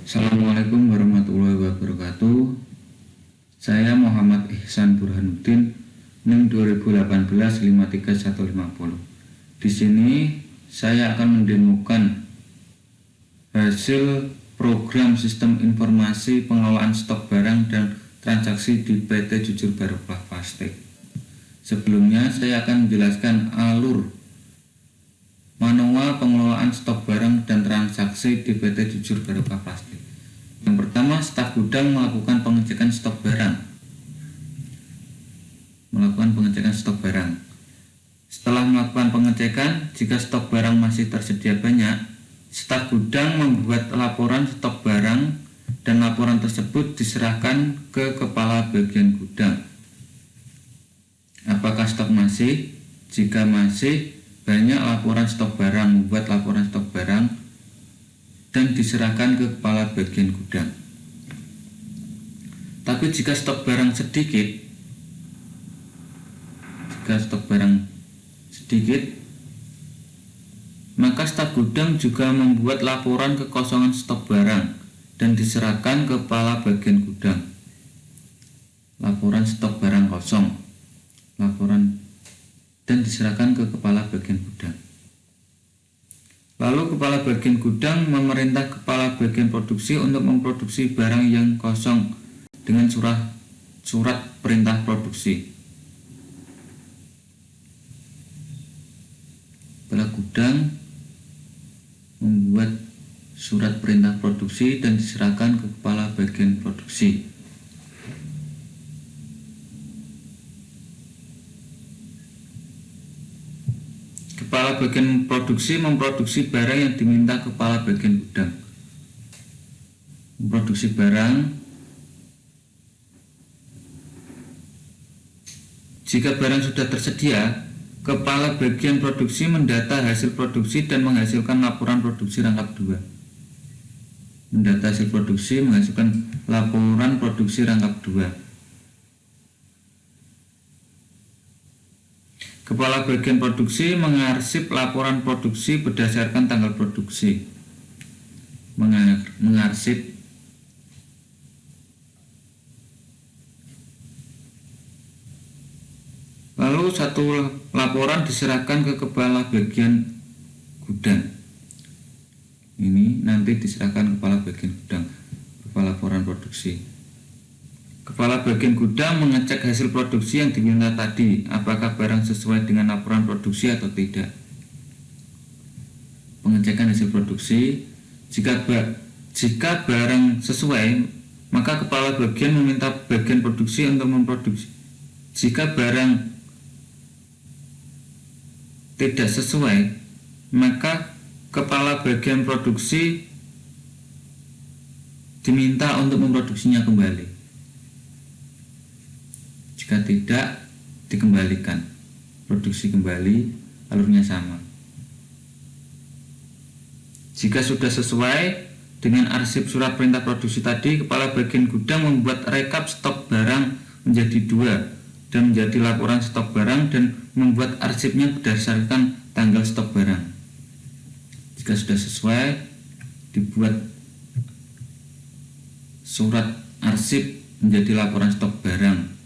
Assalamualaikum warahmatullahi wabarakatuh. Saya Muhammad Ihsan Burhanuddin, NIM 2018 53150. Di sini saya akan mendemokan hasil program Sistem Informasi Pengelolaan Stok Barang dan Transaksi di PT Jujur Barokah Plastik. Sebelumnya saya akan menjelaskan alur manual pengelolaan stok barang dan transaksi di PT Jujur Barokah Plastik. Yang pertama, staf gudang melakukan pengecekan stok barang. Setelah melakukan pengecekan, jika stok barang masih tersedia banyak, staf gudang membuat laporan stok barang dan laporan tersebut diserahkan ke kepala bagian gudang. Apakah stok masih? Jika masih banyak laporan stok barang, membuat laporan stok barang dan diserahkan ke kepala bagian gudang. Tapi jika stok barang sedikit, maka staf gudang juga membuat laporan kekosongan stok barang dan diserahkan ke kepala bagian gudang. Laporan stok barang kosong, dan diserahkan ke kepala bagian gudang. Lalu kepala bagian gudang memerintah kepala bagian produksi untuk memproduksi barang yang kosong dengan surat perintah produksi. Kepala gudang membuat surat perintah produksi dan diserahkan ke kepala bagian produksi. Kepala bagian produksi memproduksi barang yang diminta kepala bagian gudang. Memproduksi barang. Jika barang sudah tersedia, kepala bagian produksi mendata hasil produksi dan menghasilkan laporan produksi rangkap 2. Mendata hasil produksi, menghasilkan laporan produksi rangkap 2. Kepala bagian produksi mengarsip laporan produksi berdasarkan tanggal produksi. Mengarsip lalu satu laporan diserahkan ke kepala bagian gudang. Ini nanti diserahkan kepala bagian gudang, kepala laporan produksi. Kepala bagian gudang mengecek hasil produksi yang diminta tadi, apakah barang sesuai dengan laporan produksi atau tidak. Pengecekan hasil produksi, jika barang sesuai, maka kepala bagian meminta bagian produksi untuk memproduksi. Jika barang tidak sesuai, maka kepala bagian produksi diminta untuk memproduksinya kembali. Jika tidak, dikembalikan. Produksi kembali, alurnya sama. Jika sudah sesuai dengan arsip surat perintah produksi tadi, kepala bagian gudang membuat rekap stok barang menjadi 2 dan menjadi laporan stok barang dan membuat arsipnya berdasarkan tanggal stok barang. Jika sudah sesuai, dibuat surat arsip menjadi laporan stok barang.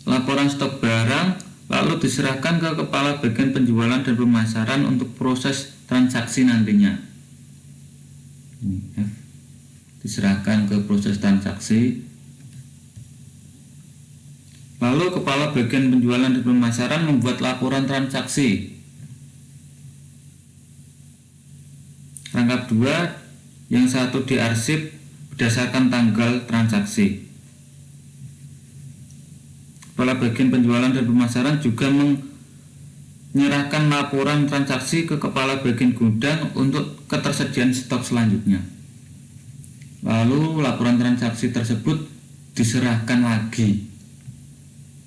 Laporan stok barang lalu diserahkan ke kepala bagian penjualan dan pemasaran untuk proses transaksi nantinya. Diserahkan ke proses transaksi. Lalu kepala bagian penjualan dan pemasaran membuat laporan transaksi rangkap 2, yang satu diarsip berdasarkan tanggal transaksi. Kepala bagian penjualan dan pemasaran juga menyerahkan laporan transaksi ke kepala bagian gudang untuk ketersediaan stok selanjutnya. Lalu laporan transaksi tersebut diserahkan lagi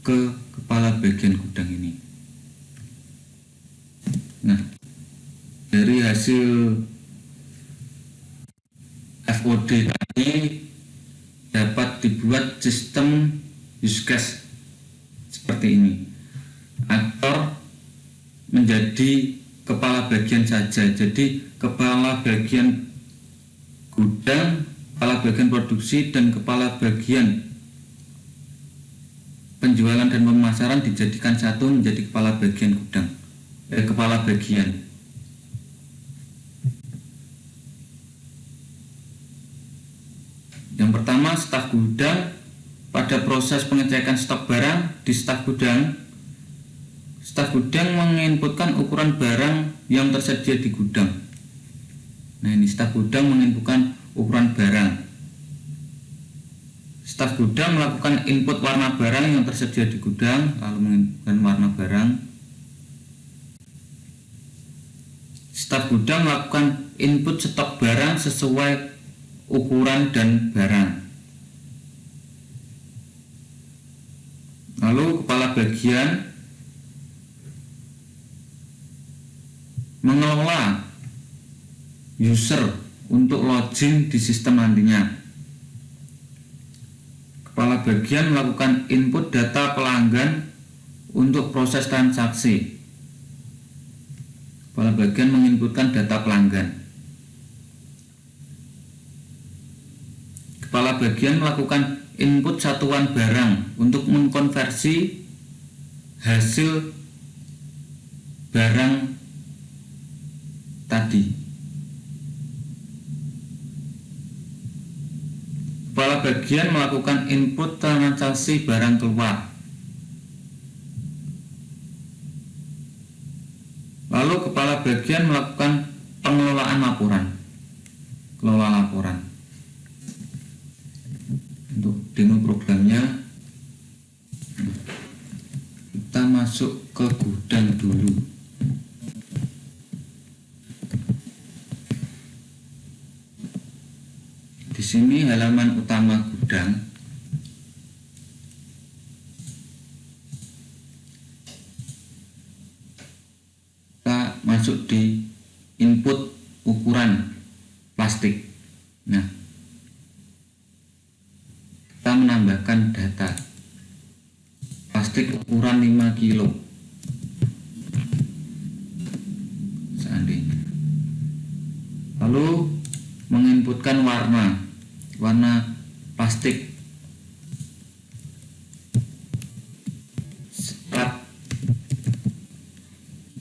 ke kepala bagian gudang ini. Nah, dari hasil FOD tadi dapat dibuat sistem use case seperti ini. Aktor menjadi menjadi kepala bagian saja. Jadi kepala bagian gudang, kepala bagian produksi, dan kepala bagian penjualan dan pemasaran dijadikan satu menjadi kepala bagian gudang, kepala bagian. Yang pertama, staf gudang. Pada proses pengecekan stok barang di staf gudang menginputkan ukuran barang yang tersedia di gudang. Nah, ini staf gudang menginputkan ukuran barang. Staf gudang melakukan input warna barang yang tersedia di gudang, lalu menginputkan warna barang. Staf gudang melakukan input stok barang sesuai ukuran dan barang. Lalu kepala bagian mengelola user untuk login di sistem nantinya. Kepala bagian melakukan input data pelanggan untuk proses transaksi. Kepala bagian menginputkan data pelanggan. Kepala bagian melakukan input satuan barang untuk mengkonversi hasil barang tadi. Kepala bagian melakukan input transaksi barang keluar. Lalu kepala bagian melakukan pengelolaan laporan. Kelola laporan. Untuk demo programnya, kita masuk ke gudang dulu. Di sini halaman utama gudang. Kita masuk di input ukuran plastik. Nah, kita menambahkan data plastik ukuran 5 kilo seandainya. Lalu menginputkan warna plastik serat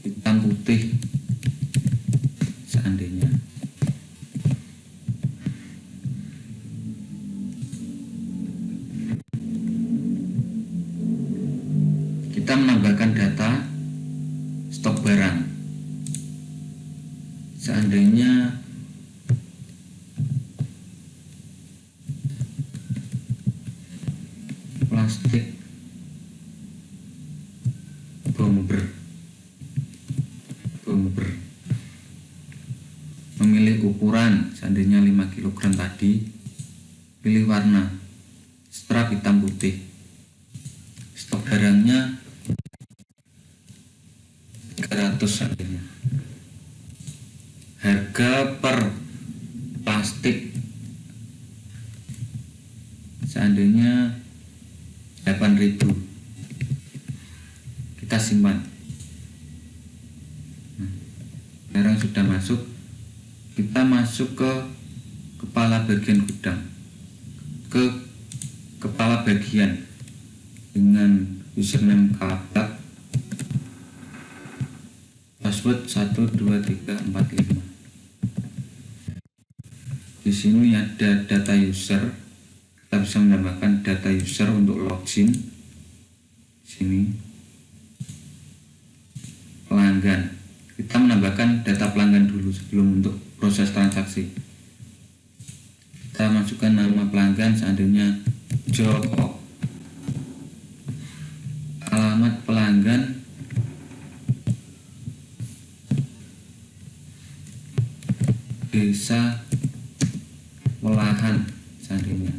hitam putih seandainya. Kita menambahkan data stok barang. Seandainya plastik bomber memilih ukuran, seandainya 5 kg tadi, pilih warna strap hitam putih. Stok barangnya 300 seandainya. Harga per plastik seandainya 8.000. Kita simpan. Barang sudah masuk, kita masuk ke kepala bagian gudang, ke kepala bagian dengan username kalabak, password 12345. Di sini ada data user. Kita bisa menambahkan data user untuk login. Sini pelanggan, kita menambahkan data pelanggan dulu sebelum untuk proses transaksi. Kita masukkan nama pelanggan, seandainya Joko. Alamat pelanggan Desa Welahan seandainya.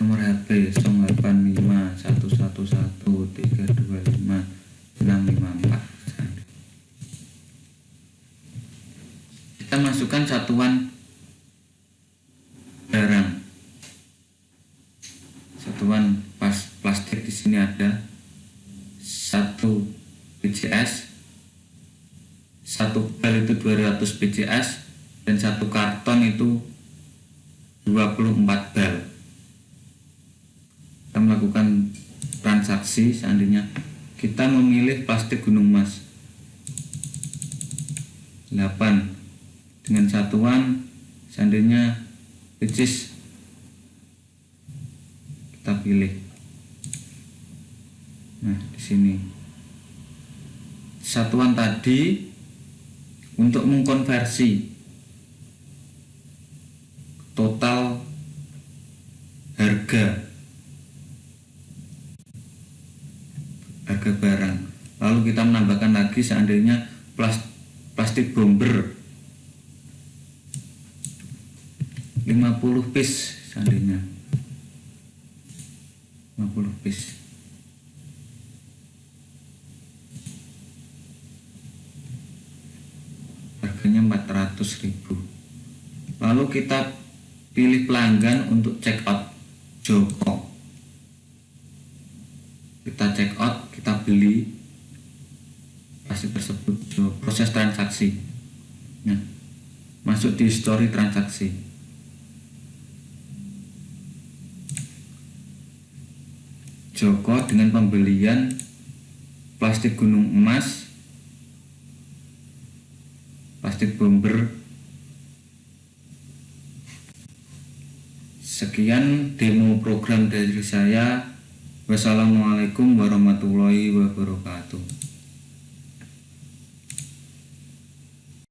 Nomor HP 085111325654. Kita masukkan satuan barang. Satuan plastik di sini ada 1 PCS, satu bal itu 200 PCS, dan satu karton itu 24 bal. Kita melakukan transaksi. Seandainya kita memilih plastik gunung emas 8 dengan satuan, seandainya which is kita pilih. Nah, di sini satuan tadi untuk mengkonversi total harga barang, lalu kita menambahkan lagi seandainya plastik bomber 50 piece, seandainya 50 piece. Harganya 400.000. Lalu kita pilih pelanggan untuk check out Joko. Kita check out, kita beli plastik tersebut, proses transaksi. Nah, masuk di history transaksi. Joko dengan pembelian plastik gunung emas, plastik bomber. Sekian demo program dari saya. Wassalamualaikum warahmatullahi wabarakatuh.